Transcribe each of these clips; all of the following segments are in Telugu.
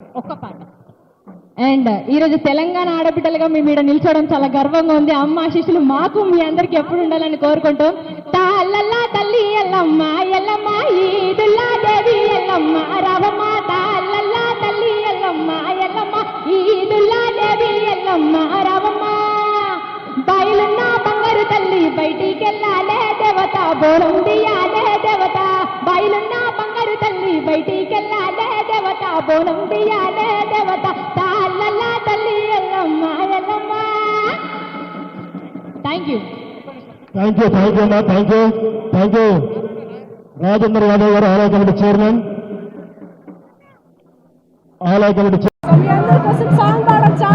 ఒక్క పాట. అండ్ ఈరోజు తెలంగాణ ఆడబిడ్డలుగా మేము ఇక్కడ నిల్చోవడం చాలా గర్వంగా ఉంది. అమ్మ ఆశీస్సులు మాకు మీ అందరికి ఎప్పుడు ఉండాలని కోరుకుంటూ తాళ్ళల్లా తల్లి ఎల్లమ్మ ఎల్లమ్మ ఈదుల్లా దేవి ఎల్లమ్మ రావమ్మ తాళ్ళల్లా తల్లి ఎల్లమ్మ ఎల్లమ్మ ఈదుల్లా దేవి ఎల్లమ్మ రావమ్మ బయలున్న బంగారు తల్లి బయటికి వెళ్ళాలే దేవత బోరం దియాలే దేవత బయలున్న బంగారు తల్లి బయటికి వెళ్ళాలే దేవత బోనం దియాలే దేవత తాళ్ళల్లా తల్లి ఎల్లమ్మ ఎల్లమ్మ. థ్యాంక్ యూ అమ్మా, థ్యాంక్ యూ రాజేంద్ర యాదవ్ గారు ఆలయ కమిటీ చైర్మన్. ఆలయ కమిటీ సాంగ్ పాడొచ్చా?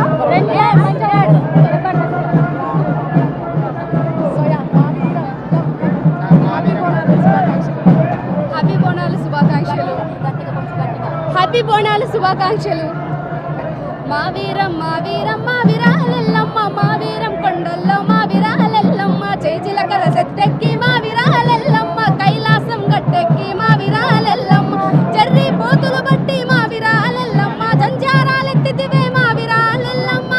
హ్యాపీ బోనాలు శుభాకాంక్షలు. మా వీరం మా వీరం మా విరాలెల్లమ్మ మా వీరం కొండల్లో మా విరాలెల్లమ్మ చేజిలకల సెట్టెక్కి మా విరాలెల్లమ్మ కైలాసం గట్టెక్కి మా విరాలెల్లమ్మ చెర్రి పోతులు బట్టి మా విరాలెల్లమ్మ జంజారాలెత్తితివే మా విరాలెల్లమ్మ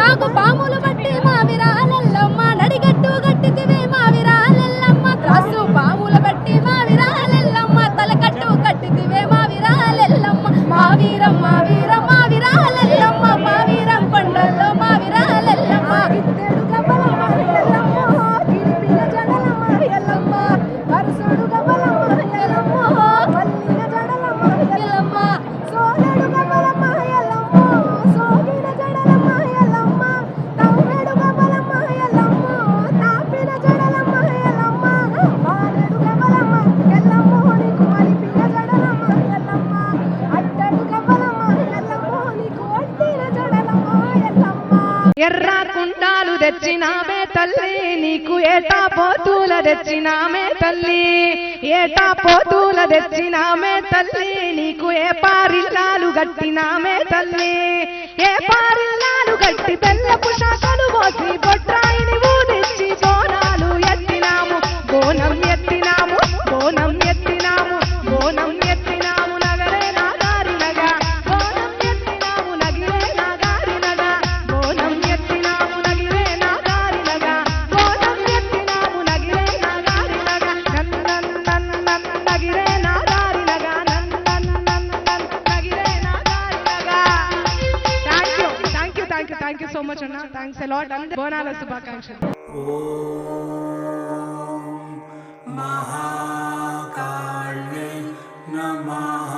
నాకు పాములు బట్టి మా విరాలెల్లమ్మ నడిగట్టు గట్టితివే మా విరాలెల్లమ్మ త్రాసు పాములు బట్టి మా విరాలెల్లమ్మ తలకట్టు కట్టితివే మా విరాలెల్లమ్మ మా వీరం మా వీరం మా విరాలెల్లమ్మ మా వీరం కొండల్లో మా విరాలెల్లమ్మ ఇత్తేడు గబ్బలమ్మ ఎల్లమ్మ గిరిపిల్ల జడలమ్మ ఎల్లమ్మ వరసుడు గబ్బలమ్మ ఎల్లమ్మ వల్లిన జడలమ్మ ఎల్లమ్మ సోలడు గబ్బలమ్మ ఎల్లమ్మ సోగిన జడలమ్మ ఎల్లమ్మ తవ్వేడు గబ్బలమ్మ ఎల్లమ్మ తాపిన జడలమ్మ ఎల్లమ్మ వాడెడు గబ్బలమ్మ ఎల్లమ్మ నీకు మలిపిన జడలమ్మ ఎల్లమ్మ అట్టడు గబ్బలమ్మ ఎల్లమ్మ నీకు అట్టిన జడలమ్మ ఎల్లమ్మ ఎర్ర కుండాలు తెచ్చినామే తల్లి నీకు ఏటా పోతుల తెచ్చినామే తల్లి ఏటా పోతుల తెచ్చినామే తల్లి నీకు ఏ పారిల్లాలు గట్టినామే తల్లి ఏ పారిల్లాలు గట్టి బెల్లపు శాఖలు పోసి బొట్రాయిని ఊదిచ్చి బోనాలు ఎత్తినాము బోనం ఎత్తినాము బోనం ఎత్తినాము బోనం ఎత్తినాము నగరే నాగారినగా బోనం ఎత్తినాము నగిరే నాగారినగా బోనం ఎత్తినాము నగిరే నాగారినగా బోనం ఎత్తినాము నగిరే నాగారినగా నన్నన్నన్నన్ నగిరే నాగారినగా నన్నన్నన్నన్ నగిరే నాగారినగా. థ్యాంక్ యూ సో మచ్ అన్న. Thanks a lot. అందరూ బోనాల శుభాకాంక్షలు. महाकाल्ये नमः।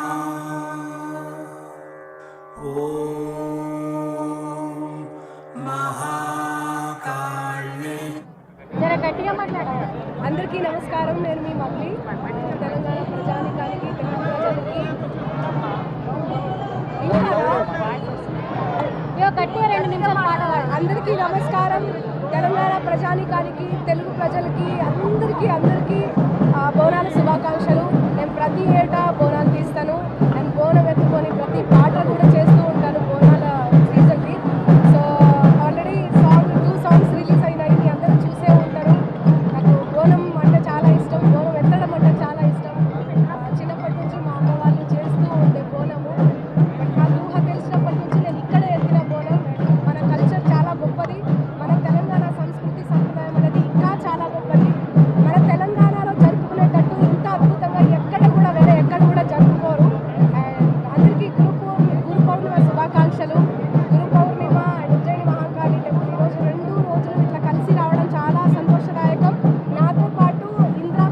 ओम महाकाल्ये. జర గట్టిగా మాట్లాడాలి. అందరికీ నమస్కారం. నేను మీ మంగ్లీ. తెలంగాణ ప్రజానికానికి తెలుగు ప్రజలకి గట్టిగా 2 నిమిషాలు పాడాలి. అందరికీ నమస్కారం. తెలంగాణ ప్రజానికానికి తెలుగు ప్రజలకి అందరికీ బోనాల శుభాకాంక్షలు. నేను ప్రతి ఏటా బోనాలు తీస్తాను. నేను బోనం ఎత్తుకొని ప్రతి పాట కూడా చేస్తూ ఉంటాను బోనాల సీజన్కి. సో ఆల్రెడీ 2 సాంగ్స్ రిలీజ్ అయినాయి. అందరూ చూసే ఉంటారు. నాకు బోనం అంటే చాలా ఇష్టం. బోనం ఎత్తడం అంటే చాలా ఇష్టం. చిన్నప్పటి నుంచి మా అమ్మ వాళ్ళు చేస్తూ ఉండే బోనము. బట్ నాకు ఊహ తెలిసినప్పటి నుంచి నేను ఇక్కడే ఎత్తిన బోనం. మన కల్చర్ చాలా గొప్పది. మన తెలంగాణ సంస్కృతి సంప్రదాయం అనేది ఇంకా చాలా గొప్పది. మన తెలంగాణలో జరుపుకునేటట్టు ఇంత అద్భుతంగా ఎక్కడ కూడా జరుపుకోరు. అండ్ అందరికీ గురు పౌర్ణిమ శుభాకాంక్షలు. గురు పౌర్ణిమ అండ్ ఉజ్జయిని మహాకాళి టెంపుల్ ఈరోజు 2 రోజులు ఇట్లా కలిసి రావడం చాలా సంతోషదాయకం. నాతో పాటు ఇంద్రా